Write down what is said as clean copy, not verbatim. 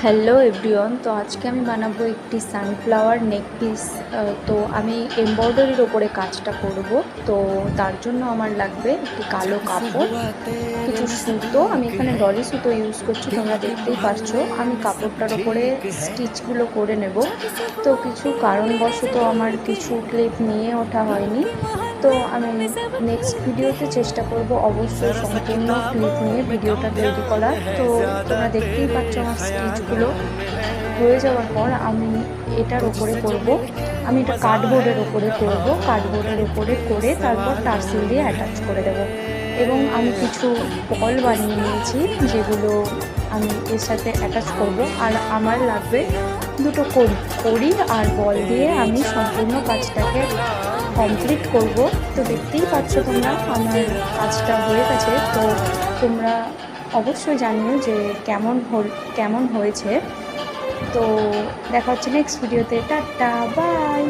Hello everyone, তো আজকে আমি বানাবো একটি সানফ্লাওয়ার নেক পিস। তো আমি এমব্রয়ডারির ওপরে কাজটা করব। তো তার জন্য আমার লাগবে একটি কালো কাপড়, কিছু সুতো। আমি এখানে ডলি সুতো ইউজ করছি, তোমরা দেখতেই পারছো। আমি কাপড়টার ওপরে স্টিচগুলো করে নেব। তো কিছু কারণবশত আমার কিছু ক্লিপ নিয়ে ওঠা হয়নি, তো আমি নেক্সট ভিডিওতে চেষ্টা করব অবশ্যই সম্পূর্ণ ক্লিপ নিয়ে ভিডিওটা তৈরি করার। তো তোমরা দেখতেই পাচ্ছ আমার স্টিচগুলো হয়ে যাওয়ার পর আমি এটার ওপরে করব। আমি এটা কার্ডবোর্ডের ওপরে করব, কার্ডবোর্ডের ওপরে করে তারপর টার্সেল দিয়ে অ্যাটাচ করে দেব। এবং আমি কিছু বল বানিয়ে নিয়েছি যেগুলো আমি এর সাথে অ্যাটাচ করব। আর আমার লাগবে দুটো কড়ি আর বল দিয়ে আমি সম্পূর্ণ কাজটাকে কমপ্লিট করব। তো দেখতেই পাচ্ছ তোমরা আমার কাজটা হয়ে গেছে। তো তোমরা অবশ্যই জানিও যে কেমন হয়েছে। তো দেখা হচ্ছে নেক্সট ভিডিওতে। Tata, by.